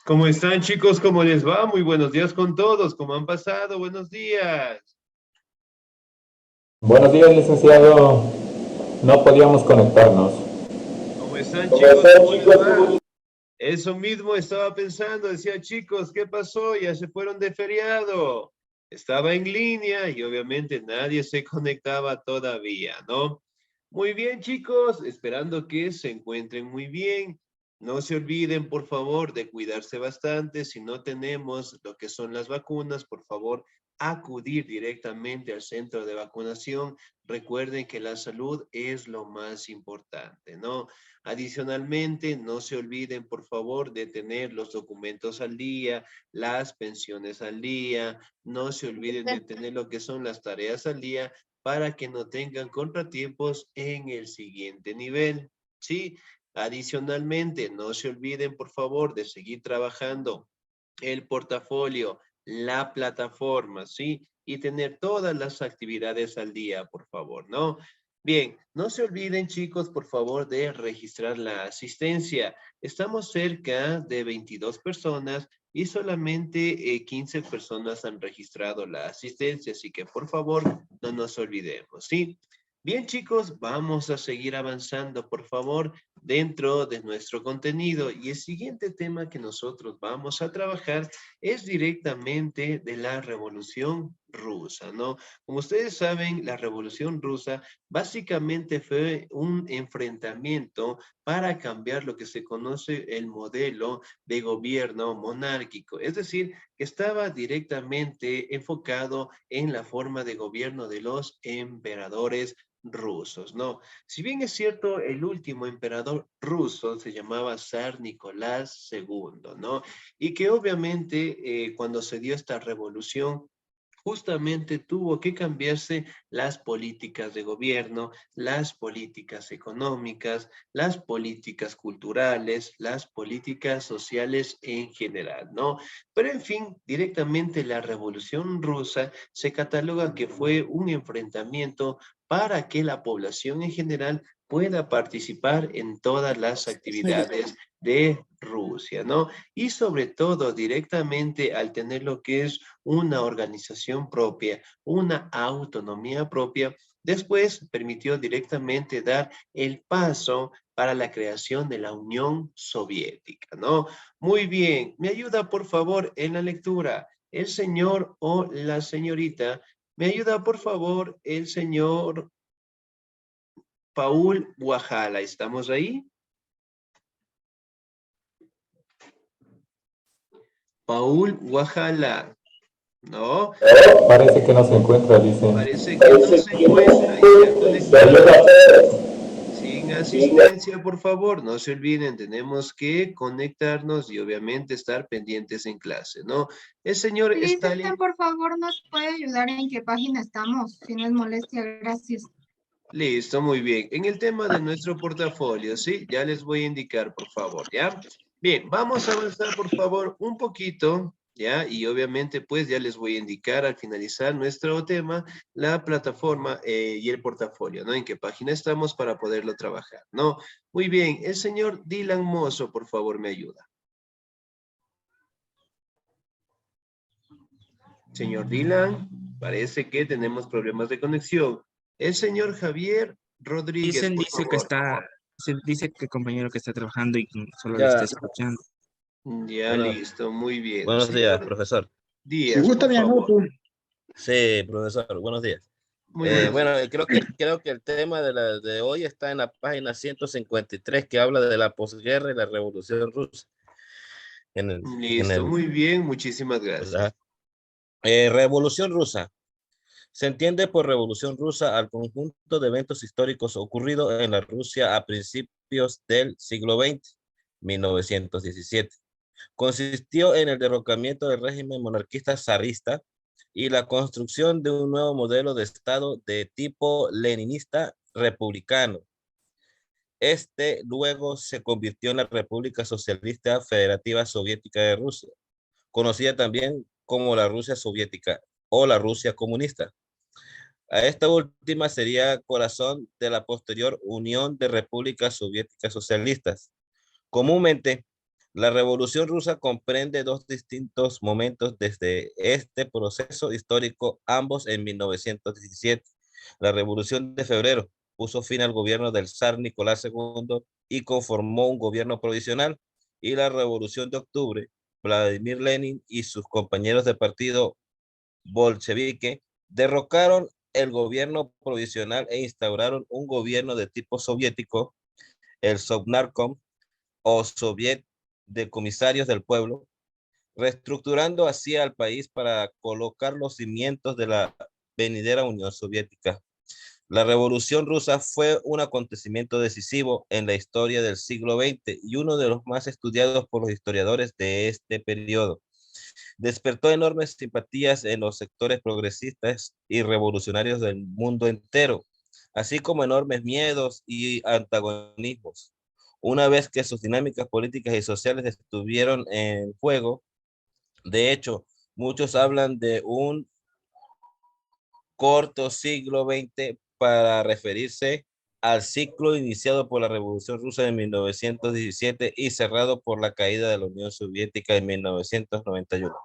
¿Cómo están, chicos? ¿Cómo les va? Muy buenos días con todos. ¿Cómo han pasado? Buenos días. Buenos días, licenciado. No podíamos conectarnos. ¿Cómo están, ¿Cómo chicos? están, ¿Cómo les chicos? va? Eso mismo estaba pensando. Decía, chicos, ¿qué pasó? Ya se fueron de feriado. Estaba en línea y obviamente nadie se conectaba todavía, ¿no? Muy bien, chicos. Esperando que se encuentren muy bien. No se olviden, por favor, de cuidarse bastante. Si no tenemos lo que son las vacunas, por favor, acudir directamente al centro de vacunación. Recuerden que la salud es lo más importante, ¿no? Adicionalmente, no se olviden, por favor, de tener los documentos al día, las pensiones al día, no se olviden de tener lo que son las tareas al día para que no tengan contratiempos en el siguiente nivel, ¿sí? Adicionalmente, no se olviden, por favor, de seguir trabajando el portafolio, la plataforma, ¿sí? Y tener todas las actividades al día, por favor, ¿no? Bien, no se olviden, chicos, por favor, de registrar la asistencia. Estamos cerca de 22 personas y solamente 15 personas han registrado la asistencia, así que por favor, no nos olvidemos, ¿sí? Bien, chicos, vamos a seguir avanzando, por favor, dentro de nuestro contenido. Y el siguiente tema que nosotros vamos a trabajar es directamente de la Revolución Rusa, ¿no? Como ustedes saben, la Revolución Rusa básicamente fue un enfrentamiento para cambiar lo que se conoce el modelo de gobierno monárquico, es decir, que estaba directamente enfocado en la forma de gobierno de los emperadores rusos, ¿no? Si bien es cierto, el último emperador ruso se llamaba Zar Nicolás II, ¿no? Y que obviamente cuando se dio esta revolución, justamente tuvo que cambiarse las políticas de gobierno, las políticas económicas, las políticas culturales, las políticas sociales en general, ¿no? Pero en fin, directamente la Revolución Rusa se cataloga que fue un enfrentamiento para que la población en general pueda participar en todas las actividades de Rusia, ¿no? Y sobre todo directamente al tener lo que es una organización propia, una autonomía propia, después permitió directamente dar el paso para la creación de la Unión Soviética, ¿no? Muy bien, me ayuda por favor en la lectura el señor o la señorita. Me ayuda por favor el señor Paul Guajala. ¿Estamos ahí? Paul Guajala. ¿No? Parece que no se encuentra, dicen. Parece que no se encuentra y se ha conectado sin asistencia, por favor. No se olviden, tenemos que conectarnos y obviamente estar pendientes en clase, ¿no? El señor Licenciado, Stalin. por favor, ¿nos puede ayudar en qué página estamos? Si no es molestia, gracias. Listo, muy bien. En el tema de nuestro portafolio, ¿sí? Ya les voy a indicar, por favor, ¿ya? Bien, vamos a avanzar, por favor, un poquito, ¿ya? Y obviamente, pues, ya les voy a indicar al finalizar nuestro tema, la plataforma y el portafolio, ¿no? En qué página estamos para poderlo trabajar, ¿no? Muy bien, el señor Dylan Mozo, por favor, me ayuda. Señor Dylan, parece que tenemos problemas de conexión. El señor Javier Rodríguez, Dicen, por dice que favor. está, dice que el compañero que está trabajando y solo le está Ya, escuchando. Ya, bueno, listo, muy bien. buenos días, Señor profesor. Si Díaz, gusta, por me favor. anoto. Sí, profesor, buenos días. Muy buenos Bueno, días. creo que el tema de hoy está en la página 153 que habla de la posguerra y la revolución rusa. En el, en Listo, el, muy bien, muchísimas gracias. ¿verdad? Revolución rusa. Se entiende por revolución rusa al conjunto de eventos históricos ocurridos en la Rusia a principios del siglo XX, 1917. Consistió en el derrocamiento del régimen monarquista zarista y la construcción de un nuevo modelo de Estado de tipo leninista republicano. Este luego se convirtió en la República Socialista Federativa Soviética de Rusia, conocida también como la Rusia Soviética o la Rusia Comunista. A esta última sería corazón de la posterior Unión de Repúblicas Soviéticas Socialistas, Comúnmente, la Revolución Rusa comprende dos distintos momentos desde este proceso histórico, ambos en 1917. La Revolución de Febrero puso fin al gobierno del zar Nicolás II y conformó un gobierno provisional. Y la Revolución de Octubre, Vladimir Lenin y sus compañeros de partido bolchevique derrocaron el gobierno provisional e instauraron un gobierno de tipo soviético, el Sovnarkom o Soviet de Comisarios del Pueblo, reestructurando así al país para colocar los cimientos de la venidera Unión Soviética. La Revolución Rusa fue un acontecimiento decisivo en la historia del siglo XX y uno de los más estudiados por los historiadores de este periodo. Despertó enormes simpatías en los sectores progresistas y revolucionarios del mundo entero, así como enormes miedos y antagonismos. Una vez que sus dinámicas políticas y sociales estuvieron en juego, de hecho, muchos hablan de un corto siglo XX para referirse al ciclo iniciado por la Revolución Rusa en 1917 y cerrado por la caída de la Unión Soviética en 1991.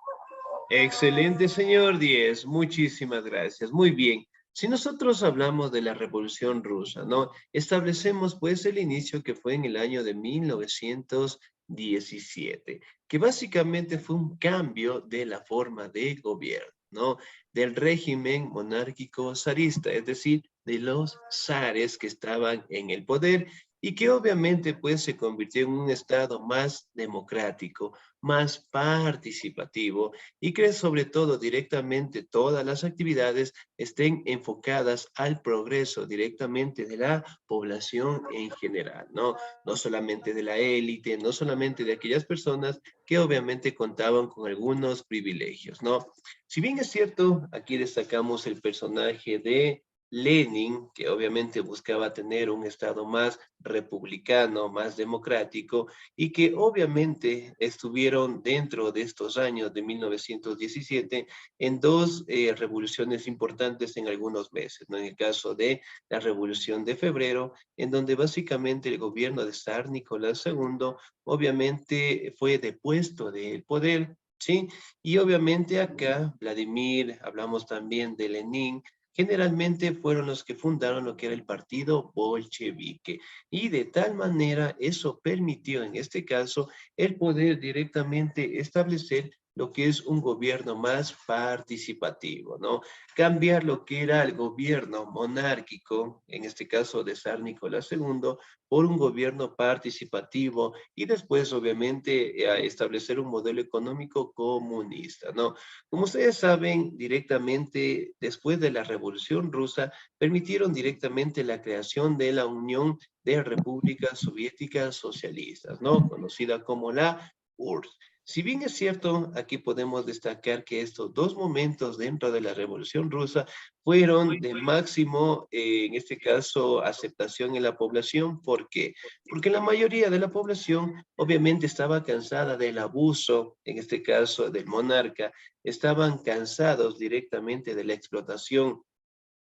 Excelente, señor Díez. Muchísimas gracias. Muy bien. Si nosotros hablamos de la Revolución Rusa, ¿no? Establecemos pues el inicio que fue en el año de 1917, que básicamente fue un cambio de la forma de gobierno, ¿no? Del régimen monárquico zarista, es decir, de los zares que estaban en el poder y que obviamente pues se convirtió en un estado más democrático, más participativo y que sobre todo directamente todas las actividades estén enfocadas al progreso directamente de la población en general, ¿no? No solamente de la élite, no solamente de aquellas personas que obviamente contaban con algunos privilegios, ¿no? Si bien es cierto, aquí destacamos el personaje de Lenin, que obviamente buscaba tener un estado más republicano, más democrático, y que obviamente estuvieron dentro de estos años de 1917 en dos revoluciones importantes en algunos meses, ¿no? En el caso de la Revolución de Febrero, en donde básicamente el gobierno de Zar Nicolás II obviamente fue depuesto del poder, ¿sí? Y obviamente acá, Vladimir, hablamos también de Lenin, generalmente fueron los que fundaron lo que era el partido bolchevique. Y de tal manera eso permitió en este caso el poder directamente establecer lo que es un gobierno más participativo, ¿no? Cambiar lo que era el gobierno monárquico, en este caso de Zar Nicolás II, por un gobierno participativo y después, obviamente, establecer un modelo económico comunista, ¿no? Como ustedes saben, directamente después de la Revolución Rusa, permitieron directamente la creación de la Unión de Repúblicas Soviéticas Socialistas, ¿no? Conocida como la URSS. Si bien es cierto, aquí podemos destacar que estos dos momentos dentro de la Revolución Rusa fueron de máximo, en este caso, aceptación en la población. ¿Por qué? Porque la mayoría de la población obviamente estaba cansada del abuso, en este caso del monarca, estaban cansados directamente de la explotación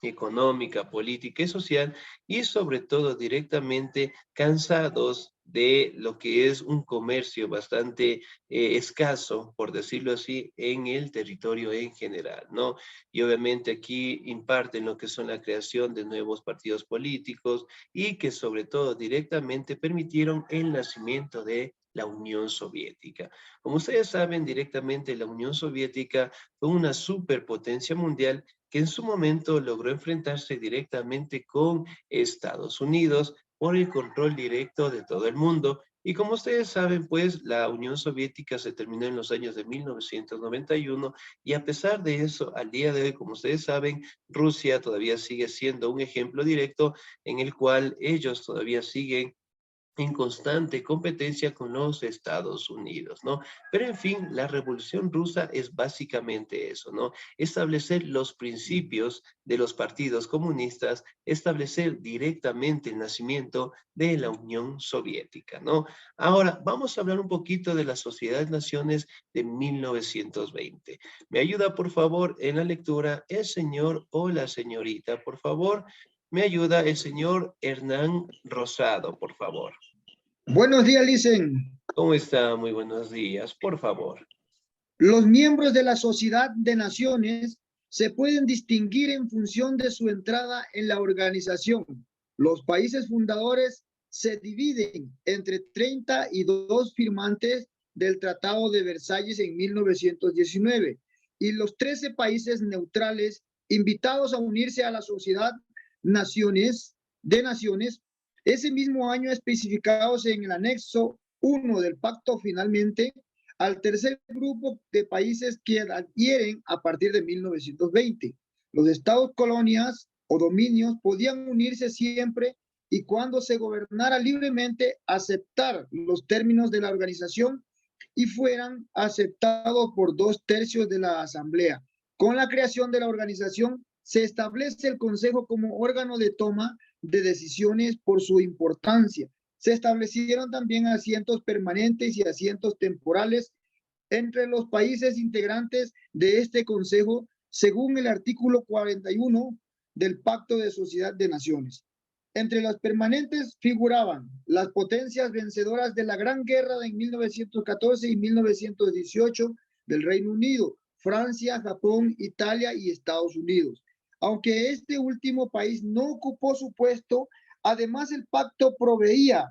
económica, política y social, y sobre todo directamente cansados de lo que es un comercio bastante escaso, por decirlo así, en el territorio en general, ¿no? Y obviamente aquí imparten lo que son la creación de nuevos partidos políticos y que sobre todo directamente permitieron el nacimiento de la Unión Soviética. Como ustedes saben, directamente la Unión Soviética fue una superpotencia mundial que en su momento logró enfrentarse directamente con Estados Unidos por el control directo de todo el mundo. Y como ustedes saben, pues la Unión Soviética se terminó en los años de 1991 y a pesar de eso, al día de hoy, como ustedes saben, Rusia todavía sigue siendo un ejemplo directo en el cual ellos todavía siguen en constante competencia con los Estados Unidos, ¿no? Pero en fin, la Revolución Rusa es básicamente eso, ¿no? Establecer los principios de los partidos comunistas, establecer directamente el nacimiento de la Unión Soviética, ¿no? Ahora, vamos a hablar un poquito de la Sociedad de Naciones de 1920. ¿Me ayuda, por favor, en la lectura el señor o la señorita, por favor? Me ayuda el señor Hernán Rosado, por favor. Buenos días, Licen. ¿Cómo está? Muy buenos días. Por favor. Los miembros de la Sociedad de Naciones se pueden distinguir en función de su entrada en la organización. Los países fundadores se dividen entre 32 firmantes del Tratado de Versalles en 1919 y los 13 países neutrales invitados a unirse a la Sociedad de Naciones, ese mismo año especificados en el anexo 1 del pacto. Finalmente, al tercer grupo de países que adhieren a partir de 1920. Los estados colonias o dominios podían unirse siempre y cuando se gobernara libremente, aceptar los términos de la organización y fueran aceptados por 2/3 de la asamblea. Con la creación de la organización, se establece el Consejo como órgano de toma de decisiones por su importancia. Se establecieron también asientos permanentes y asientos temporales entre los países integrantes de este Consejo, según el artículo 41 del Pacto de Sociedad de Naciones. Entre las permanentes figuraban las potencias vencedoras de la Gran Guerra de 1914 y 1918 del Reino Unido, Francia, Japón, Italia y Estados Unidos. Aunque este último país no ocupó su puesto, además el pacto proveía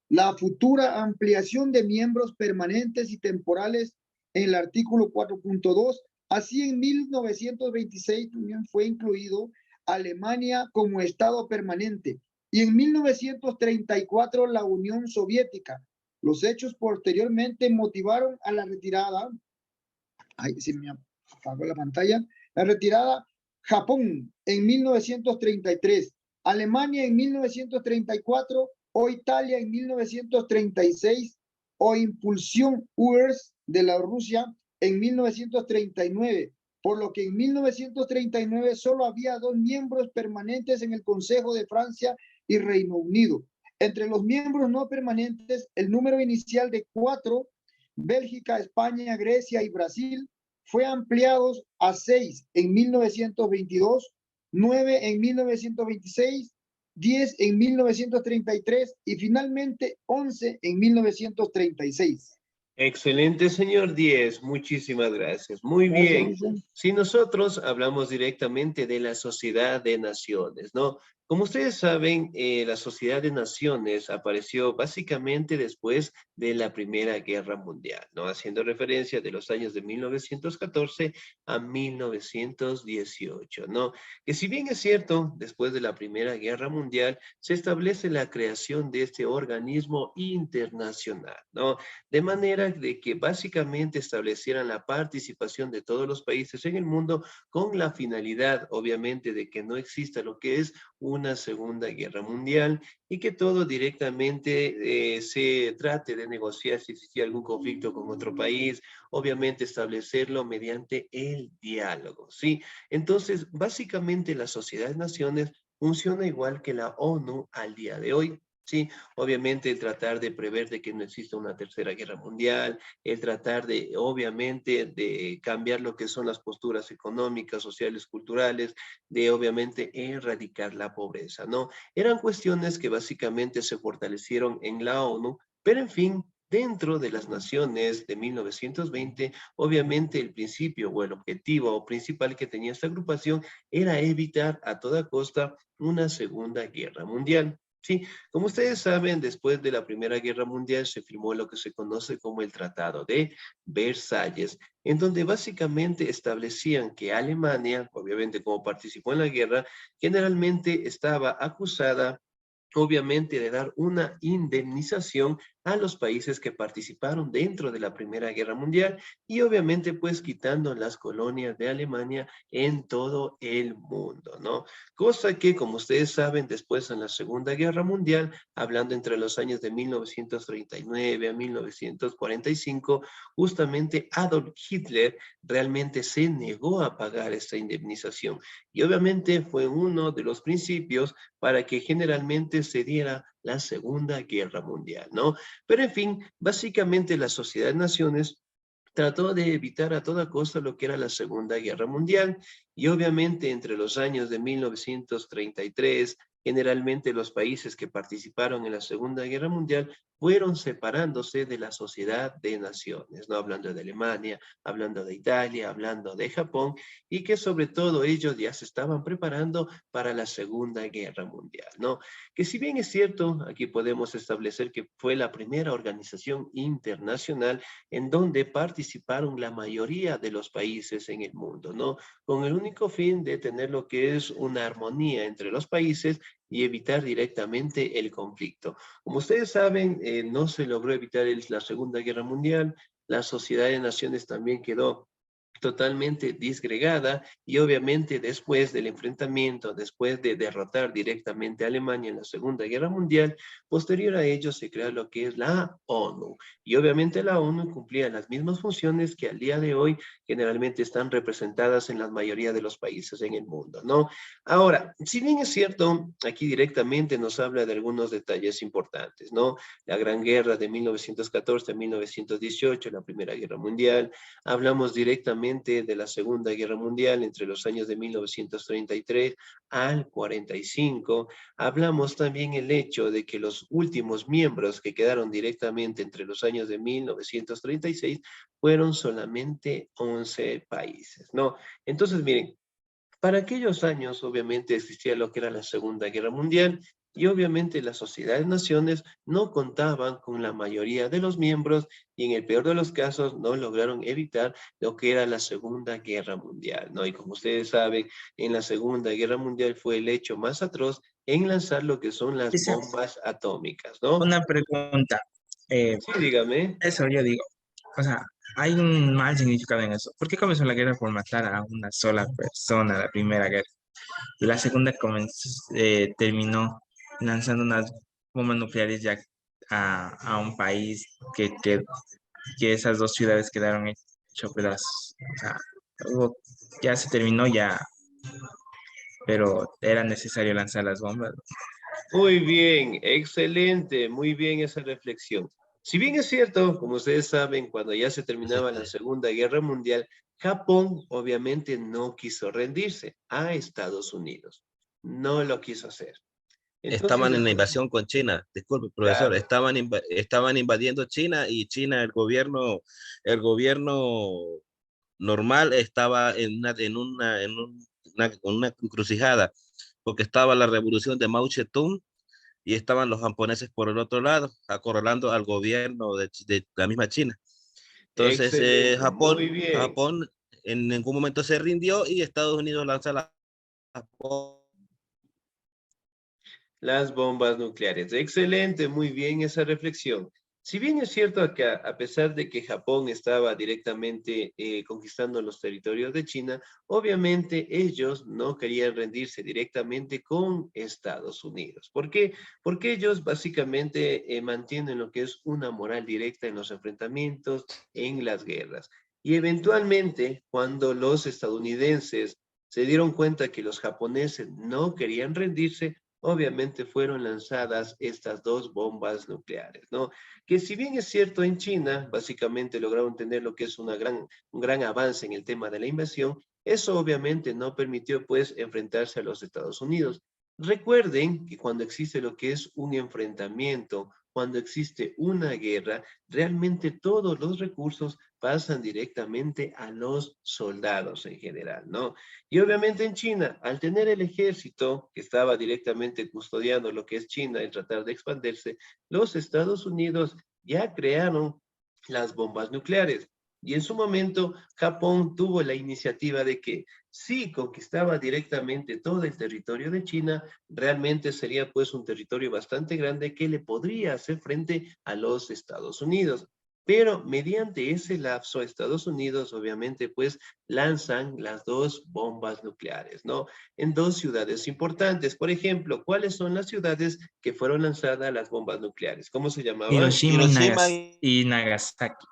la futura ampliación de miembros permanentes y temporales en el artículo 4.2. Así, en 1926 también fue incluido Alemania como Estado permanente y en 1934 la Unión Soviética. Los hechos posteriormente motivaron a la retirada. Ay, se me apagó la pantalla. La retirada Japón en 1933, Alemania en 1934 o Italia en 1936 o impulsión URSS de la Rusia en 1939, por lo que en 1939 solo había 2 miembros permanentes en el Consejo de Francia y Reino Unido. Entre los miembros no permanentes, el número inicial de 4, Bélgica, España, Grecia y Brasil, fue ampliado a 6 en 1922, 9 en 1926, 10 en 1933 y finalmente 11 en 1936. Excelente, señor 10. Muchísimas gracias. Muy bien. Si nosotros hablamos directamente de la Sociedad de Naciones, ¿no? Como ustedes saben, la Sociedad de Naciones apareció básicamente después de la Primera Guerra Mundial, ¿no? Haciendo referencia de los años de 1914 a 1918, ¿no? Que si bien es cierto, después de la Primera Guerra Mundial, se establece la creación de este organismo internacional, ¿no? De manera de que básicamente establecieran la participación de todos los países en el mundo con la finalidad, obviamente, de que no exista lo que es una Segunda Guerra Mundial y que todo directamente se trate de negociar si existía algún conflicto con otro país, obviamente establecerlo mediante el diálogo, ¿sí? Entonces, básicamente la Sociedad de Naciones funciona igual que la ONU al día de hoy. Sí, obviamente el tratar de prever de que no exista una tercera guerra mundial, el tratar de, obviamente, de cambiar lo que son las posturas económicas, sociales, culturales, de, obviamente, erradicar la pobreza, ¿no? Eran cuestiones que básicamente se fortalecieron en la ONU, pero en fin, dentro de las naciones de 1920, obviamente el principio o el objetivo principal que tenía esta agrupación era evitar a toda costa una segunda guerra mundial. Sí, como ustedes saben, después de la Primera Guerra Mundial se firmó lo que se conoce como el Tratado de Versalles, en donde básicamente establecían que Alemania, obviamente como participó en la guerra, generalmente estaba acusada, obviamente, de dar una indemnización a los países que participaron dentro de la Primera Guerra Mundial y obviamente pues quitando las colonias de Alemania en todo el mundo, ¿no? Cosa que, como ustedes saben, después en la Segunda Guerra Mundial, hablando entre los años de 1939 a 1945, justamente Adolf Hitler realmente se negó a pagar esta indemnización y obviamente fue uno de los principios para que generalmente se diera la Segunda Guerra Mundial, ¿no? Pero en fin, básicamente la Sociedad de Naciones trató de evitar a toda costa lo que era la Segunda Guerra Mundial y obviamente entre los años de 1933, generalmente los países que participaron en la Segunda Guerra Mundial fueron separándose de la sociedad de naciones, ¿no? Hablando de Alemania, hablando de Italia, hablando de Japón, y que sobre todo ellos ya se estaban preparando para la Segunda Guerra Mundial, ¿no? Que si bien es cierto, aquí podemos establecer que fue la primera organización internacional en donde participaron la mayoría de los países en el mundo, ¿no? Con el único fin de tener lo que es una armonía entre los países y evitar directamente el conflicto. Como ustedes saben, no se logró evitar la Segunda Guerra Mundial, la Sociedad de Naciones también quedó totalmente disgregada y obviamente después del enfrentamiento, después de derrotar directamente a Alemania en la Segunda Guerra Mundial, posterior a ello se crea lo que es la ONU y obviamente la ONU cumplía las mismas funciones que al día de hoy generalmente están representadas en la mayoría de los países en el mundo, ¿no? Ahora, si bien es cierto, aquí directamente nos habla de algunos detalles importantes, ¿no? La Gran Guerra de 1914 a 1918, la Primera Guerra Mundial, hablamos directamente de la Segunda Guerra Mundial entre los años de 1933 al 45. Hablamos también el hecho de que los últimos miembros que quedaron directamente entre los años de 1936 fueron solamente 11 países, ¿no? Entonces, miren, para aquellos años, obviamente, existía lo que era la Segunda Guerra Mundial y obviamente las sociedades naciones no contaban con la mayoría de los miembros y en el peor de los casos no lograron evitar lo que era la Segunda Guerra Mundial, ¿no? Y como ustedes saben, en la Segunda Guerra Mundial fue el hecho más atroz en lanzar lo que son las Esa, bombas atómicas, ¿no? una pregunta. Eh, Sí, dígame. Eso yo digo. O sea, hay un mal significado en eso. ¿Por qué comenzó la guerra por matar a una sola persona, la primera guerra? Y la segunda terminó lanzando unas bombas nucleares ya a un país que esas dos ciudades quedaron hechas pedazos. O sea, ya se terminó ya, pero era necesario lanzar las bombas. Muy bien, excelente, muy bien esa reflexión. Si bien es cierto, como ustedes saben, cuando ya se terminaba la Segunda Guerra Mundial, Japón obviamente no quiso rendirse a Estados Unidos. No lo quiso hacer. Entonces, Estaban en la después, invasión con China, disculpe, profesor, claro, estaban invadiendo China y China, el gobierno normal estaba una encrucijada, porque estaba la revolución de Mao Zedong y estaban los japoneses por el otro lado, acorralando al gobierno de la misma China. Entonces, excelente, muy bien. Japón en ningún momento se rindió y Estados Unidos lanza la Las bombas nucleares. Excelente, muy bien esa reflexión. Si bien es cierto que a pesar de que Japón estaba directamente conquistando los territorios de China, obviamente ellos no querían rendirse directamente con Estados Unidos. ¿Por qué? Porque ellos básicamente mantienen lo que es una moral directa en los enfrentamientos, en las guerras. Y eventualmente, cuando los estadounidenses se dieron cuenta que los japoneses no querían rendirse, obviamente fueron lanzadas estas dos bombas nucleares, ¿no? Que si bien es cierto en China, básicamente lograron tener lo que es un gran avance en el tema de la invasión, eso obviamente no permitió pues enfrentarse a los Estados Unidos. Recuerden que cuando existe lo que es un enfrentamiento, cuando existe una guerra, realmente todos los recursos pasan directamente a los soldados en general, ¿no? Y obviamente en China, al tener el ejército que estaba directamente custodiando lo que es China y tratar de expandirse, los Estados Unidos ya crearon las bombas nucleares. Y en su momento, Japón tuvo la iniciativa de que si conquistaba directamente todo el territorio de China, realmente sería pues un territorio bastante grande que le podría hacer frente a los Estados Unidos. Pero mediante ese lapso, Estados Unidos obviamente pues lanzan las dos bombas nucleares, ¿no? En dos ciudades importantes. Por ejemplo, ¿cuáles son las ciudades que fueron lanzadas las bombas nucleares? ¿Cómo se llamaban? Hiroshima Hiroshima Y Nagasaki.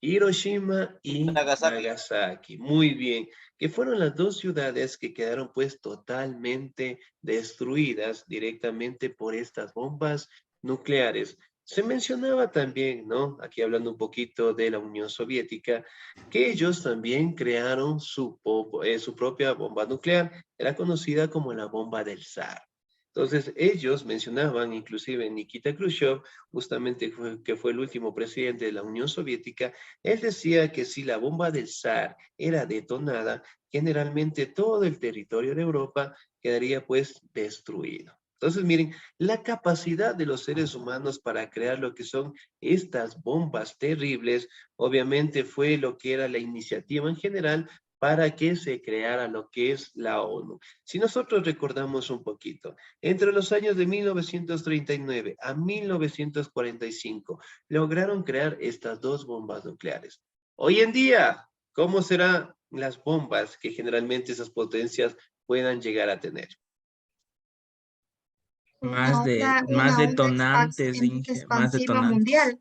Hiroshima y Nagasaki. Nagasaki. Muy bien, que fueron las dos ciudades que quedaron pues totalmente destruidas directamente por estas bombas nucleares. Se mencionaba también, ¿no? Aquí hablando un poquito de la Unión Soviética, que ellos también crearon su propia bomba nuclear. Era conocida como la bomba del zar. Entonces, ellos mencionaban, inclusive Nikita Khrushchev, justamente que fue el último presidente de la Unión Soviética, él decía que si la bomba del zar era detonada, generalmente todo el territorio de Europa quedaría pues destruido. Entonces, miren, la capacidad de los seres humanos para crear lo que son estas bombas terribles, obviamente fue lo que era la iniciativa en general para que se creara lo que es la ONU. Si nosotros recordamos un poquito, entre los años de 1939 a 1945, lograron crear estas dos bombas nucleares. Hoy en día, ¿cómo serán las bombas que generalmente esas potencias puedan llegar a tener? Más Una detonantes, Inge, más expansiva detonantes. mundial.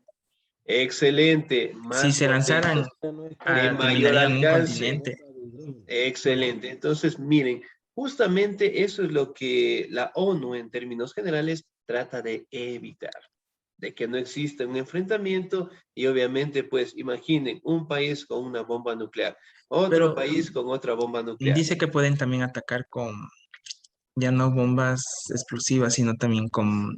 Excelente, Si más se lanzaran, de mayor terminarían un alcance. continente. Excelente. Entonces, miren, justamente eso es lo que la ONU en términos generales trata de evitar, de que no exista un enfrentamiento y obviamente, pues, imaginen un país con una bomba nuclear, otro Pero país con otra bomba nuclear. dice que pueden también atacar con ya no bombas explosivas, sino también con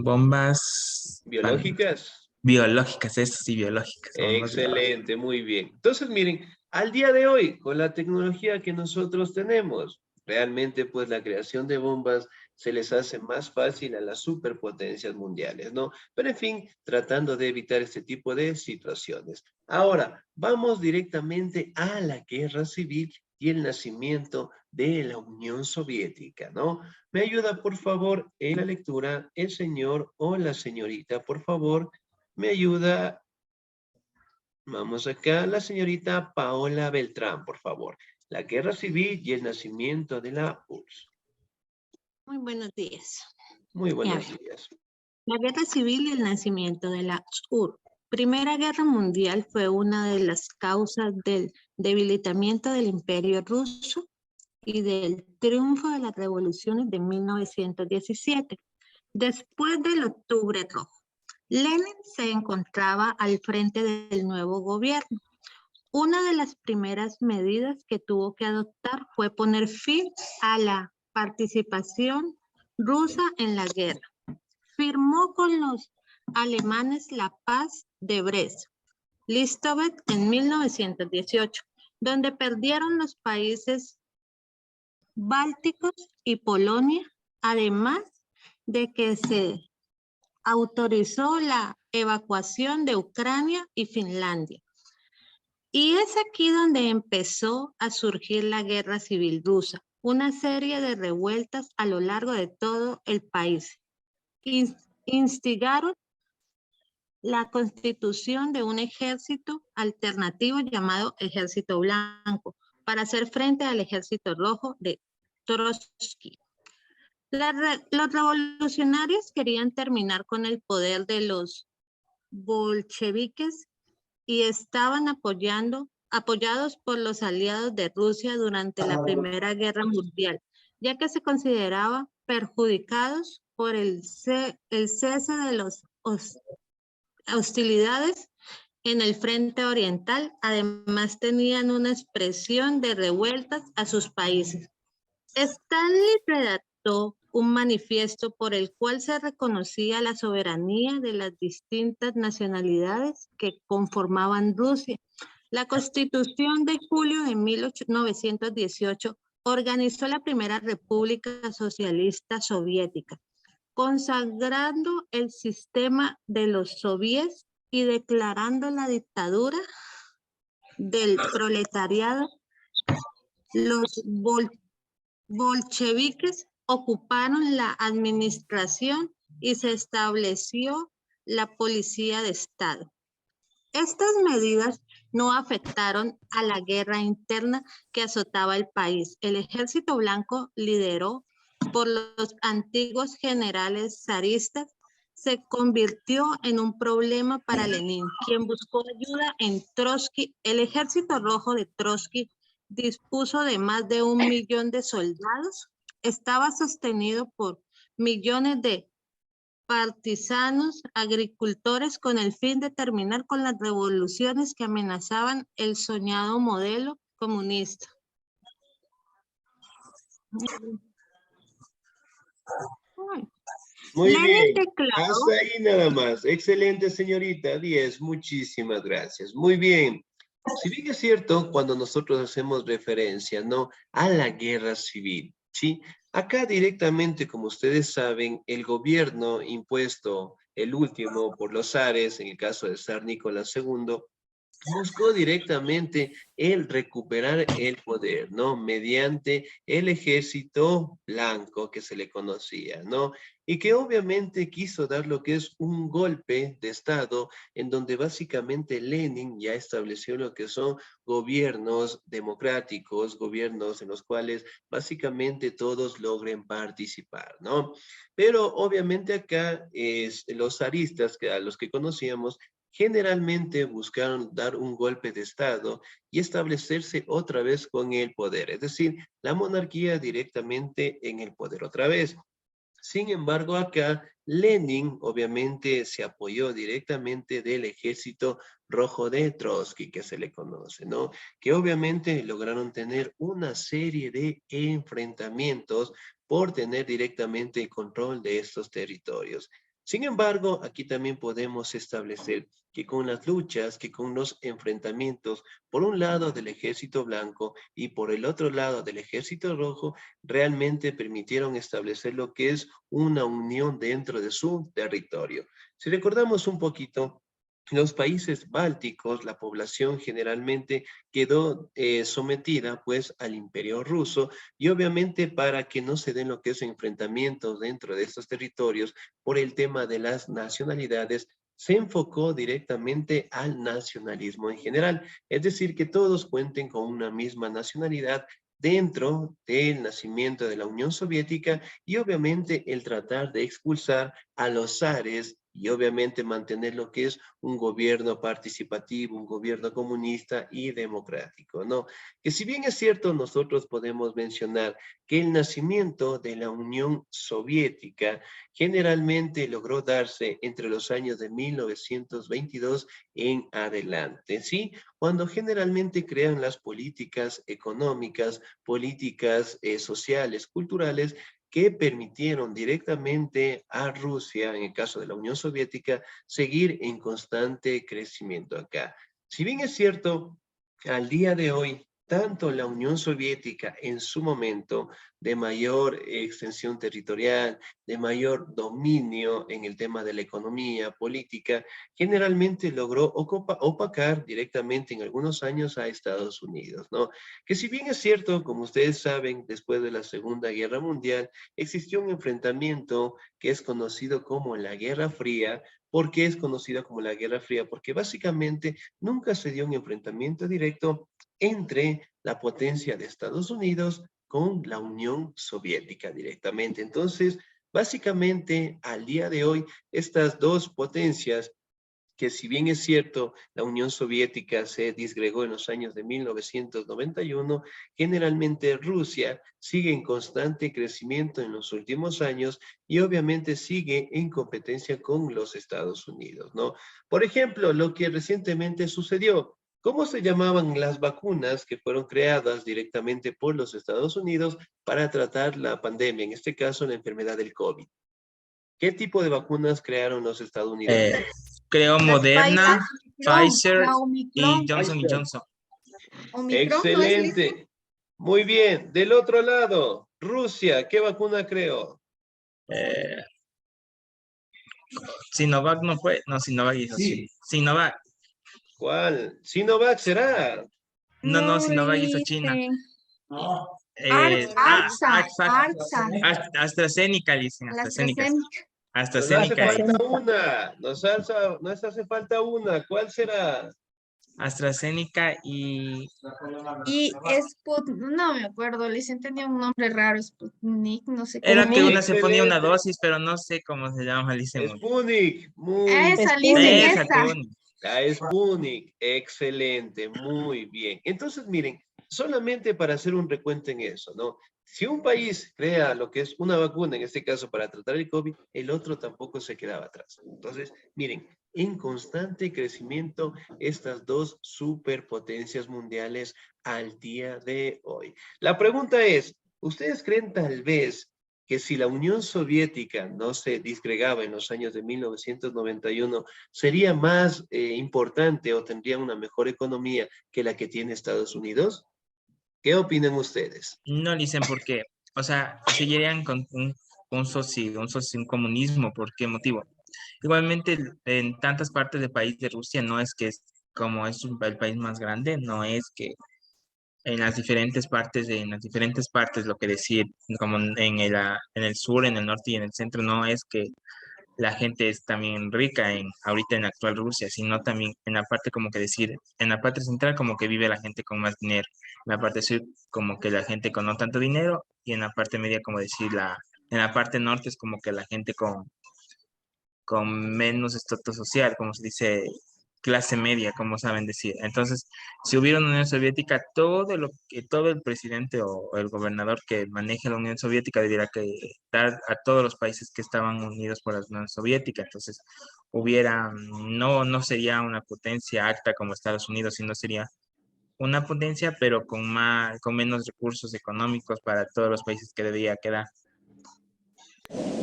bombas ¿Biológicas? biológicas, eso sí, biológicas. Bombas biológicas. Excelente, muy bien. Entonces, miren, al día de hoy, con la tecnología que nosotros tenemos, realmente pues la creación de bombas se les hace más fácil a las superpotencias mundiales, ¿no? Pero en fin, tratando de evitar este tipo de situaciones. Ahora, vamos directamente a la guerra civil y el nacimiento de la Unión Soviética, ¿no? Me ayuda, por favor, en la lectura el señor o la señorita, por favor. Me ayuda. Vamos acá, la señorita Paola Beltrán, por favor. La guerra civil y el nacimiento de la URSS. Muy buenos días. Muy A buenos ver, días. la guerra civil y el nacimiento de la URSS. Primera Guerra Mundial fue una de las causas del debilitamiento del Imperio Ruso y del triunfo de las revoluciones de 1917. Después del Octubre Rojo, Lenin se encontraba al frente del nuevo gobierno. Una de las primeras medidas que tuvo que adoptar fue poner fin a la participación rusa en la guerra. Firmó con los alemanes la paz de Brest-Litovsk en 1918, donde perdieron los países bálticos y Polonia, además de que se autorizó la evacuación de Ucrania y Finlandia. Y es aquí donde empezó a surgir la Guerra Civil Rusa, una serie de revueltas a lo largo de todo el país. Instigaron la constitución de un ejército alternativo llamado Ejército Blanco para hacer frente al Ejército Rojo de Trotsky. Los revolucionarios querían terminar con el poder de los bolcheviques y estaban apoyados por los aliados de Rusia durante la Primera Guerra Mundial, ya que se consideraban perjudicados por el cese de las hostilidades en el frente oriental. Además, tenían una expresión de revueltas a sus países. Stanley redactó un manifiesto por el cual se reconocía la soberanía de las distintas nacionalidades que conformaban Rusia. La Constitución de julio de 1918 organizó la primera República Socialista Soviética, consagrando el sistema de los soviets y declarando la dictadura del proletariado. Los bolcheviques ocuparon la administración y se estableció la policía de Estado. Estas medidas no afectaron a la guerra interna que azotaba el país. El Ejército Blanco, liderado por los antiguos generales zaristas, se convirtió en un problema para Lenin, quien buscó ayuda en Trotsky. El Ejército Rojo de Trotsky dispuso de más de 1 millón de soldados. Estaba sostenido por millones de partisanos, agricultores, con el fin de terminar con las revoluciones que amenazaban el soñado modelo comunista. Ay. Muy Lenin bien. declaró, Hasta ahí nada más. Excelente, señorita. 10. Muchísimas gracias. Muy bien. Si bien es cierto, cuando nosotros hacemos referencia, ¿no?, a la guerra civil, ¿sí? Acá directamente, como ustedes saben, el gobierno impuesto, el último por los zares, en el caso de zar Nicolás II, buscó directamente el recuperar el poder, ¿no? Mediante el ejército blanco que se le conocía, ¿no? Y que obviamente quiso dar lo que es un golpe de Estado en donde básicamente Lenin ya estableció lo que son gobiernos democráticos, gobiernos en los cuales básicamente todos logren participar, ¿no? Pero obviamente acá los zaristas, que a los que conocíamos, generalmente buscaron dar un golpe de Estado y establecerse otra vez con el poder, es decir, la monarquía directamente en el poder otra vez. Sin embargo, acá Lenin obviamente se apoyó directamente del ejército rojo de Trotsky, que se le conoce, ¿no? Que obviamente lograron tener una serie de enfrentamientos por tener directamente el control de estos territorios. Sin embargo, aquí también podemos establecer que con las luchas, que con los enfrentamientos, por un lado del ejército blanco y por el otro lado del ejército rojo, realmente permitieron establecer lo que es una unión dentro de su territorio. Si recordamos un poquito, los países bálticos, la población generalmente quedó sometida pues al imperio ruso y obviamente para que no se den lo que es enfrentamientos dentro de estos territorios por el tema de las nacionalidades, se enfocó directamente al nacionalismo en general, es decir, que todos cuenten con una misma nacionalidad dentro del nacimiento de la Unión Soviética y obviamente el tratar de expulsar a los zares y obviamente mantener lo que es un gobierno participativo, un gobierno comunista y democrático, ¿no? Que si bien es cierto, nosotros podemos mencionar que el nacimiento de la Unión Soviética generalmente logró darse entre los años de 1922 en adelante, ¿sí? Cuando generalmente crean las políticas económicas, políticas sociales, culturales, que permitieron directamente a Rusia, en el caso de la Unión Soviética, seguir en constante crecimiento acá. Si bien es cierto, al día de hoy, tanto la Unión Soviética en su momento de mayor extensión territorial, de mayor dominio en el tema de la economía, política, generalmente logró opacar directamente en algunos años a Estados Unidos, ¿no? Que si bien es cierto, como ustedes saben, después de la Segunda Guerra Mundial, existió un enfrentamiento que es conocido como la Guerra Fría. ¿Por qué es conocida como la Guerra Fría? Porque básicamente nunca se dio un enfrentamiento directo entre la potencia de Estados Unidos con la Unión Soviética directamente. Entonces, básicamente, al día de hoy, estas dos potencias, que si bien es cierto, la Unión Soviética se disgregó en los años de 1991, generalmente Rusia sigue en constante crecimiento en los últimos años y obviamente sigue en competencia con los Estados Unidos, ¿no? Por ejemplo, lo que recientemente sucedió, ¿cómo se llamaban las vacunas que fueron creadas directamente por los Estados Unidos para tratar la pandemia, en este caso la enfermedad del COVID? ¿Qué tipo de vacunas crearon los estadounidenses? Creo Las Moderna, Pfizer la y Omicron. Johnson y Johnson. Omicron no es Excelente. Muy bien. Del otro lado, Rusia, ¿qué vacuna creó? Eh, Sinovac no fue. No, Sinovac hizo China. Sinovac. ¿Cuál? Sinovac será. No, No, Sinovac hizo China. Artsa. AstraZeneca, dicen, La AstraZeneca. AstraZeneca. Nos hace AstraZeneca. falta una. Nos hace falta una. ¿Cuál será? AstraZeneca y Y Sputnik, no me acuerdo, les tenía un nombre raro, Sputnik, no sé qué. era que una se ponía una Excelente. dosis, pero no sé cómo se llama, dice muy bien. Sputnik. Muy Esa, bien. dicen Esa, esa. Sputnik. La Sputnik. Excelente. Muy bien. Entonces, miren, solamente para hacer un recuento en eso, ¿no? Si un país crea lo que es una vacuna, en este caso para tratar el COVID, el otro tampoco se quedaba atrás. Entonces, miren, en constante crecimiento estas dos superpotencias mundiales al día de hoy. La pregunta es, ¿Ustedes creen tal vez que si la Unión Soviética no se disgregaba en los años de 1991, sería más importante o tendría una mejor economía que la que tiene Estados Unidos? ¿Qué opinan ustedes? No dicen por qué. O sea, seguirían con un comunismo. ¿Por qué motivo? Igualmente, en tantas partes del país de Rusia, no es que es como es el país más grande, no es que en las diferentes partes, lo que decir, como en el sur, en el norte y en el centro, no es que la gente es también rica ahorita en la actual Rusia, sino también en la parte como que decir, en la parte central como que vive la gente con más dinero, en la parte sur como que la gente con no tanto dinero, y en la parte media como decir, en la parte norte es como que la gente con menos estatus social, como se dice, clase media, como saben decir. Entonces, si hubiera una Unión Soviética, todo el presidente o el gobernador que maneje la Unión Soviética debiera que dar a todos los países que estaban unidos por la Unión Soviética. Entonces, no sería una potencia alta como Estados Unidos, sino sería una potencia, pero con menos recursos económicos para todos los países que debía quedar.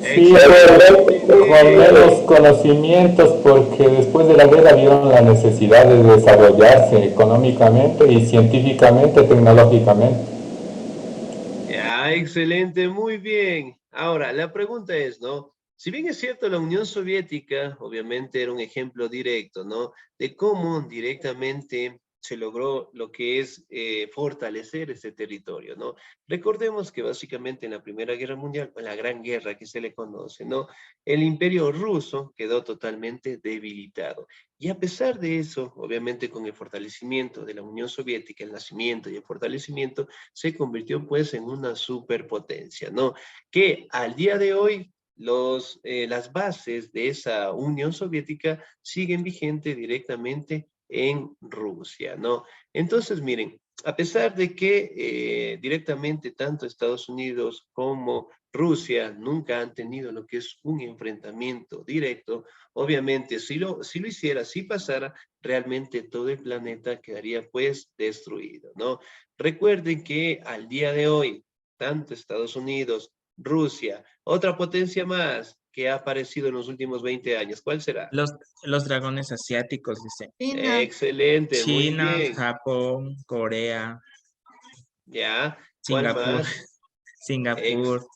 Sí, correcto, con menos conocimientos, porque después de la guerra vieron la necesidad de desarrollarse económicamente y científicamente, tecnológicamente. Ya, excelente, muy bien. Ahora, la pregunta es, ¿no? Si bien es cierto, la Unión Soviética obviamente era un ejemplo directo, ¿no? De cómo directamente se logró lo que es fortalecer ese territorio, ¿no? Recordemos que básicamente en la Primera Guerra Mundial, o en la Gran Guerra que se le conoce, ¿no? El Imperio Ruso quedó totalmente debilitado. Y a pesar de eso, obviamente con el fortalecimiento de la Unión Soviética, el nacimiento y el fortalecimiento, se convirtió pues en una superpotencia, ¿no? Que al día de hoy las bases de esa Unión Soviética siguen vigentes directamente en Rusia, ¿no? Entonces, miren, a pesar de que directamente tanto Estados Unidos como Rusia nunca han tenido lo que es un enfrentamiento directo, obviamente si lo hiciera, si pasara, realmente todo el planeta quedaría pues destruido, ¿no? Recuerden que al día de hoy, tanto Estados Unidos, Rusia, otra potencia más que ha aparecido en los últimos 20 años, ¿cuál será? Los dragones asiáticos, dice. China. Excelente, muy China, bien. Japón, Corea, ¿Ya? ¿Cuál Singapur, más? Singapur.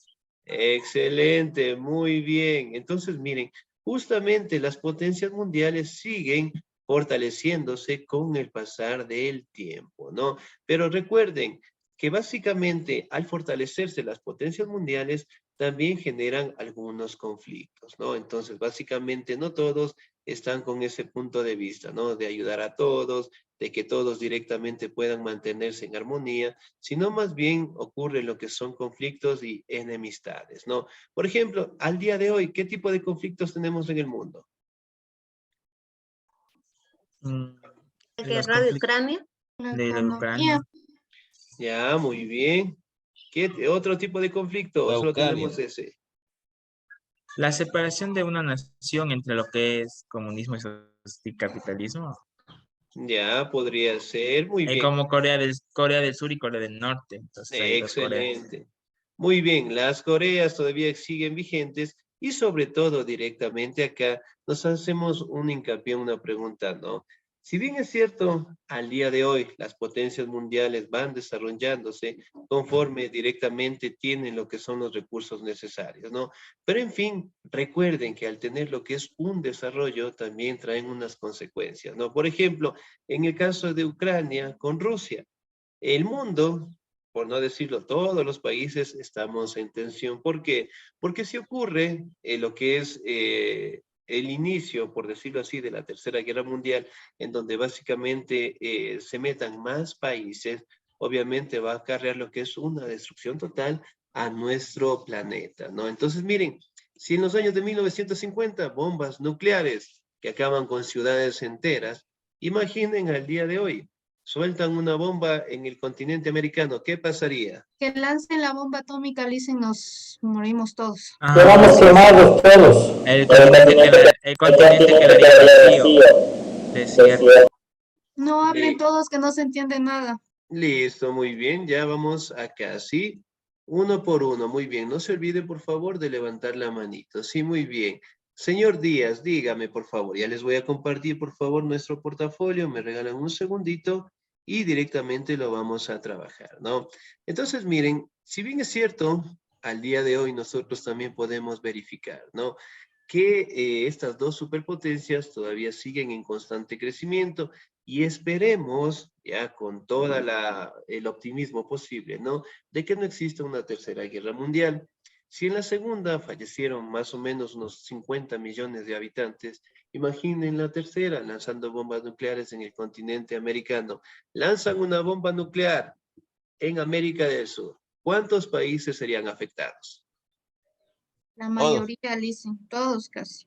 Excelente, muy bien. Entonces, miren, justamente las potencias mundiales siguen fortaleciéndose con el pasar del tiempo, ¿no? Pero recuerden que básicamente al fortalecerse las potencias mundiales, también generan algunos conflictos, ¿no? Entonces, básicamente no todos están con ese punto de vista, ¿no? De ayudar a todos, de que todos directamente puedan mantenerse en armonía, sino más bien ocurre lo que son conflictos y enemistades, ¿no? Por ejemplo, al día de hoy, ¿qué tipo de conflictos tenemos en el mundo? mm, La los guerra de conflictos Ucrania. La de economía. Ucrania. Ya, muy bien. ¿Qué otro tipo de conflicto? ¿O La solo Ucrania. tenemos ese? La separación de una nación entre lo que es comunismo y capitalismo. Ya, podría ser. Muy bien. Como Corea del Sur y Corea del Norte. Entonces hay dos Coreas. Excelente. Muy bien, las Coreas todavía siguen vigentes y sobre todo directamente acá nos hacemos un hincapié en una pregunta, ¿no? Si bien es cierto, al día de hoy las potencias mundiales van desarrollándose conforme directamente tienen lo que son los recursos necesarios, ¿no? Pero en fin, recuerden que al tener lo que es un desarrollo también traen unas consecuencias, ¿no? Por ejemplo, en el caso de Ucrania con Rusia, el mundo, por no decirlo, todos los países estamos en tensión. ¿Por qué? Porque si ocurre lo que es el inicio, por decirlo así, de la Tercera Guerra Mundial, en donde básicamente se metan más países, obviamente va a acarrear lo que es una destrucción total a nuestro planeta, ¿no? Entonces, miren, si en los años de 1950 bombas nucleares que acaban con ciudades enteras, imaginen al día de hoy, sueltan una bomba en el continente americano, ¿qué pasaría? Que lancen la bomba atómica, dicen, nos morimos todos. Quedamos quemados todos. El continente quedaría vacío. Desierto. No hablen Li- todos que no se entiende nada. Listo, muy bien, ya vamos a casi Uno por uno, muy bien. No se olvide, por favor, de levantar la manito. Sí, muy bien. Señor Díaz, dígame, por favor. Ya les voy a compartir, por favor, nuestro portafolio. Me regalan un segundito y directamente lo vamos a trabajar, ¿no? Entonces, miren, si bien es cierto, al día de hoy nosotros también podemos verificar, ¿no? Que estas dos superpotencias todavía siguen en constante crecimiento y esperemos, ya con toda el optimismo posible, ¿no? De que no exista una tercera guerra mundial. Si en la segunda fallecieron más o menos unos 50 millones de habitantes, imaginen la tercera lanzando bombas nucleares en el continente americano. Lanzan una bomba nuclear en América del Sur. ¿Cuántos países serían afectados? La mayoría, dicen, todos casi.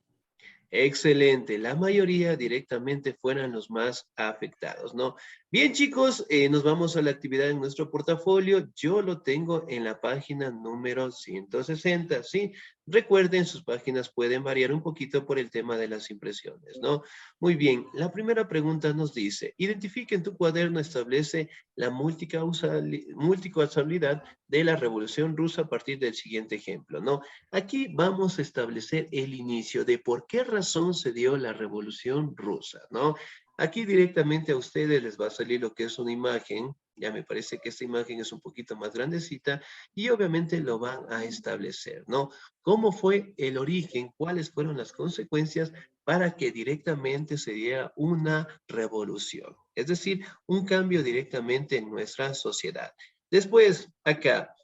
Excelente, la mayoría directamente fueran los más afectados, ¿no? Bien, chicos, nos vamos a la actividad en nuestro portafolio. Yo lo tengo en la página número 160, ¿sí? Recuerden, sus páginas pueden variar un poquito por el tema de las impresiones, ¿no? Muy bien, la primera pregunta nos dice, identifica en tu cuaderno, establece la multicausalidad de la Revolución Rusa a partir del siguiente ejemplo, ¿no? Aquí vamos a establecer el inicio de por qué razón se dio la Revolución Rusa, ¿no? Aquí directamente a ustedes les va a salir lo que es una imagen, ya me parece que esta imagen es un poquito más grandecita, y obviamente lo van a establecer, ¿no? ¿Cómo fue el origen? ¿Cuáles fueron las consecuencias para que directamente se diera una revolución? Es decir, un cambio directamente en nuestra sociedad. Después, acá,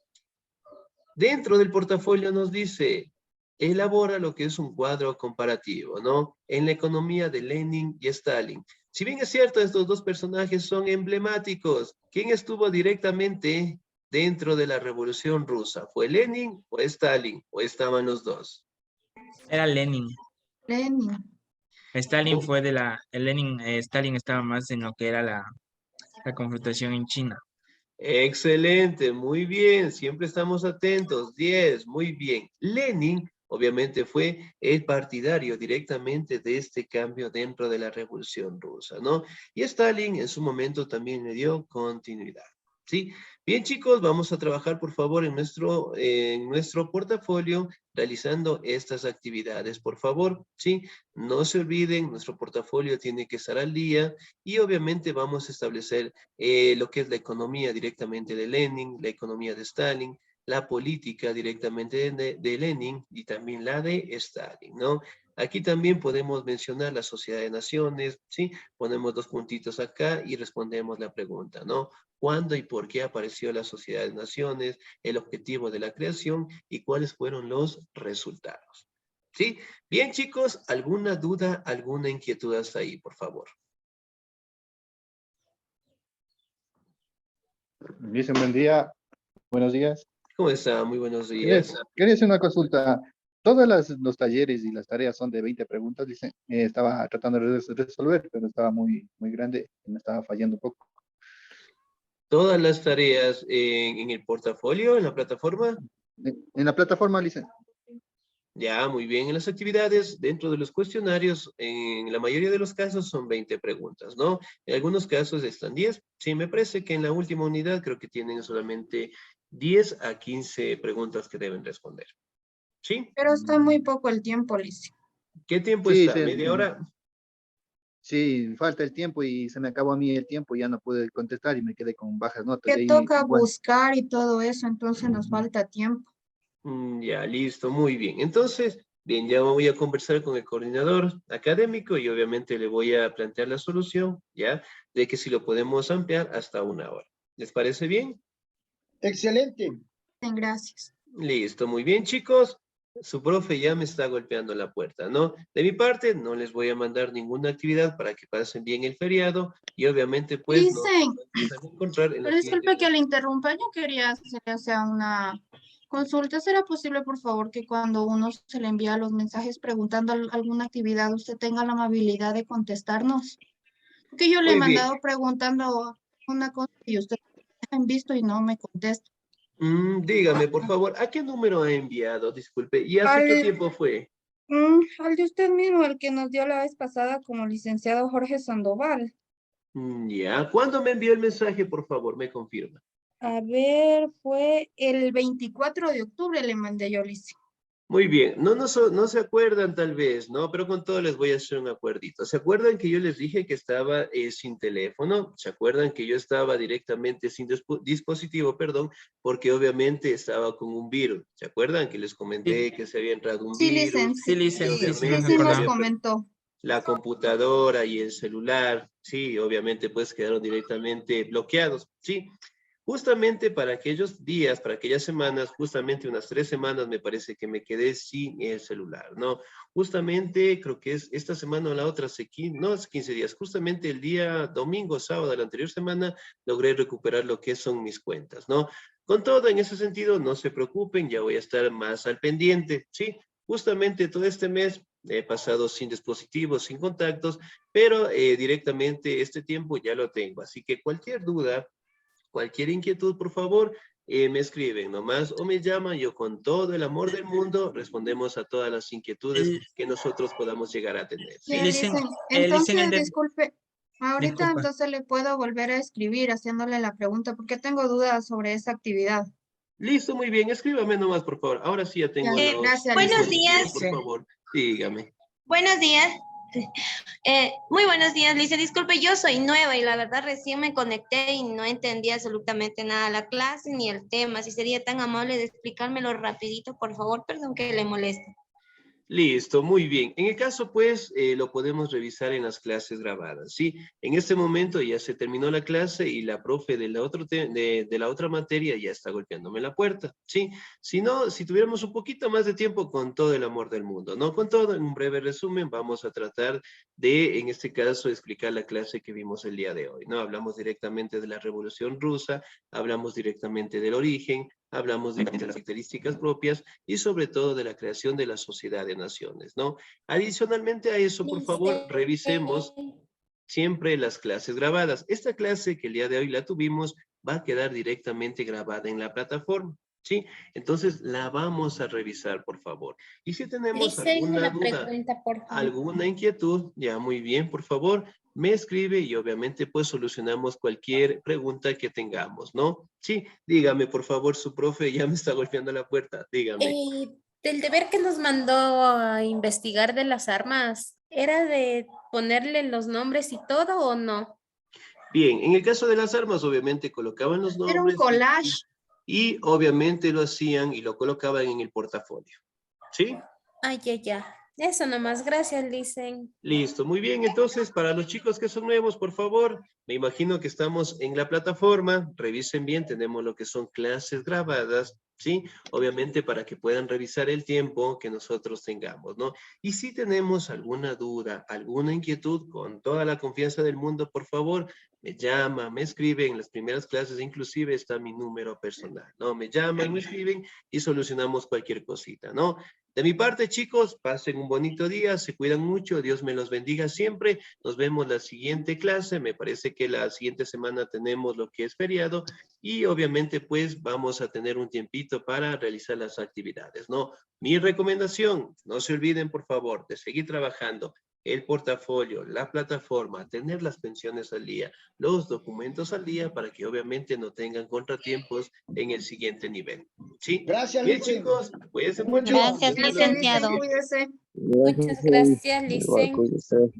dentro del portafolio nos dice, elabora lo que es un cuadro comparativo, ¿no? En la economía de Lenin y Stalin. Si bien es cierto, estos dos personajes son emblemáticos, ¿quién estuvo directamente dentro de la Revolución Rusa? ¿Fue Lenin o Stalin? ¿O estaban los dos? Era Lenin. Lenin. Stalin fue de la... Stalin estaba más en lo que era la confrontación en China. Excelente, muy bien, siempre estamos atentos. 10, muy bien. Lenin, obviamente, fue el partidario directamente de este cambio dentro de la Revolución Rusa, ¿no? Y Stalin en su momento también le dio continuidad, ¿sí? Bien, chicos, vamos a trabajar, por favor, en nuestro portafolio realizando estas actividades, por favor, ¿sí? No se olviden, nuestro portafolio tiene que estar al día y obviamente vamos a establecer lo que es la economía directamente de Lenin, la economía de Stalin, la política directamente de Lenin y también la de Stalin, ¿no? Aquí también podemos mencionar la Sociedad de Naciones, ¿sí? Ponemos dos puntitos acá y respondemos la pregunta, ¿no? ¿Cuándo y por qué apareció la Sociedad de Naciones? El objetivo de la creación y cuáles fueron los resultados. ¿Sí? Bien, chicos, ¿alguna duda, alguna inquietud hasta ahí, por favor? Dice, buen día, buenos días. ¿Cómo está? Muy buenos Quería, días. quería hacer una consulta. Todos los talleres y las tareas son de 20 preguntas, dice. Estaba tratando de resolver, pero estaba muy grande y me estaba fallando un poco. Todas las tareas en el portafolio, en la plataforma. En la plataforma, dice. Ya, muy bien. En las actividades, dentro de los cuestionarios, en la mayoría de los casos son 20 preguntas, ¿no? En algunos casos están 10. Sí, me parece que en la última unidad creo que tienen solamente 10 a 15 preguntas que deben responder. ¿Sí? Pero está muy poco el tiempo, Lice. ¿Qué tiempo Sí, está? ¿Media hora? sí, falta el tiempo y se me acabó a mí el tiempo, ya no pude contestar y me quedé con bajas notas. Que Y ahí, toca igual, buscar y todo eso, entonces nos falta tiempo. Ya, listo, muy bien. Entonces, bien, ya voy a conversar con el coordinador académico y obviamente le voy a plantear la solución, ¿ya? De que si lo podemos ampliar hasta 1 hora. ¿Les parece bien? Excelente. Bien, gracias. Listo, muy bien, chicos. Su profe ya me está golpeando la puerta, ¿no? De mi parte, no les voy a mandar ninguna actividad para que pasen bien el feriado y obviamente, pues, nos Dicen, vamos a encontrar en la pero siguiente. disculpe que le interrumpa, yo quería hacer una consulta. ¿Será posible, por favor, que cuando uno se le envía los mensajes preguntando alguna actividad, usted tenga la amabilidad de contestarnos? Porque yo le he Muy bien. mandado preguntando una cosa y usted han visto y no me contesta. Dígame, por favor, ¿a qué número ha enviado? Disculpe, ¿y hace qué Al, tiempo fue? al de usted mismo, el que nos dio la vez pasada como licenciado Jorge Sandoval. Ya, ¿cuándo me envió el mensaje, por favor? Me confirma. A ver, fue el 24 de octubre le mandé yo, Lice. Muy bien, no se acuerdan tal vez, ¿no? Pero con todo les voy a hacer un acuerdito. ¿Se acuerdan que yo les dije que estaba sin teléfono? ¿Se acuerdan que yo estaba directamente sin dispositivo, perdón? Porque obviamente estaba con un virus. ¿Se acuerdan que les comenté que se había entrado un Sí, Lice, virus? Sí, Licen, sí, sí, nos Obviamente sí se nos había comentó. la computadora y el celular, sí, obviamente pues quedaron directamente bloqueados, sí. Justamente para aquellos días, para aquellas semanas, justamente unas 3 semanas me parece que me quedé sin el celular, ¿no? Justamente creo que es esta semana o la otra, no, hace 15 días, justamente el día domingo, sábado de la anterior semana, logré recuperar lo que son mis cuentas, ¿no? Con todo, en ese sentido, no se preocupen, ya voy a estar más al pendiente, ¿sí? Justamente todo este mes he pasado sin dispositivos, sin contactos, pero directamente este tiempo ya lo tengo. Así que cualquier duda, cualquier inquietud, por favor, me escriben nomás o me llaman. Yo con todo el amor del mundo respondemos a todas las inquietudes que nosotros podamos llegar a tener. ¿Sí? Ya, Licen, Lice. Licen, Entonces, disculpe, ahorita disculpa. entonces le puedo volver a escribir haciéndole la pregunta porque tengo dudas sobre esa actividad. Listo, muy bien. Escríbame nomás, por favor. Ahora sí ya tengo Ya, los gracias, Buenos Lice. días. dispositivos, por favor. Dígame. Buenos días. Muy buenos días, Lice. Disculpe, yo soy nueva y la verdad recién me conecté y no entendí absolutamente nada de la clase ni el tema. Si sería tan amable de explicármelo rapidito, por favor, perdón que le moleste. Listo, muy bien. En el caso, pues, lo podemos revisar en las clases grabadas, ¿sí? En este momento ya se terminó la clase y la profe de la otra materia ya está golpeándome la puerta, ¿sí? Si no, si tuviéramos un poquito más de tiempo, con todo el amor del mundo, ¿no? Con todo, en un breve resumen, vamos a tratar de, en este caso, explicar la clase que vimos el día de hoy, ¿no? Hablamos directamente de la Revolución Rusa, hablamos directamente del origen, hablamos de las características propias y sobre todo de la creación de la sociedad de naciones, ¿no? Adicionalmente a eso, por favor, revisemos siempre las clases grabadas. Esta clase que el día de hoy la tuvimos va a quedar directamente grabada en la plataforma, ¿sí? Entonces la vamos a revisar, por favor. Y si tenemos alguna duda, alguna inquietud, ya muy bien, por favor, me escribe y obviamente pues solucionamos cualquier pregunta que tengamos, ¿no? Sí, dígame, por favor, su profe ya me está golpeando la puerta, dígame. Del deber que nos mandó a investigar de las armas, ¿era de ponerle los nombres y todo o no? Bien, en el caso de las armas, obviamente colocaban los Era un nombres collage. y obviamente lo hacían y lo colocaban en el portafolio, ¿sí? Ay, ya. Eso nomás, gracias, Licen. Listo, muy bien. Entonces, para los chicos que son nuevos, por favor, me imagino que estamos en la plataforma. Revisen bien, tenemos lo que son clases grabadas, ¿sí? Obviamente para que puedan revisar el tiempo que nosotros tengamos, ¿no? Y si tenemos alguna duda, alguna inquietud, con toda la confianza del mundo, por favor, me llama, me escriben. En las primeras clases inclusive está mi número personal, ¿no? Me llaman, me escriben y solucionamos cualquier cosita, ¿no? De mi parte, chicos, pasen un bonito día, se cuidan mucho, Dios me los bendiga siempre. Nos vemos la siguiente clase, me parece que la siguiente semana tenemos lo que es feriado y obviamente pues vamos a tener un tiempito para realizar las actividades, ¿no? Mi recomendación, no se olviden por favor de seguir trabajando el portafolio, la plataforma, tener las pensiones al día, los documentos al día para que obviamente no tengan contratiempos en el siguiente nivel. ¿Sí? Gracias, Bien, Licen. chicos, cuídense mucho. Gracias, Gracias, Lice, licenciado. cuídese. Muchas gracias, Licen.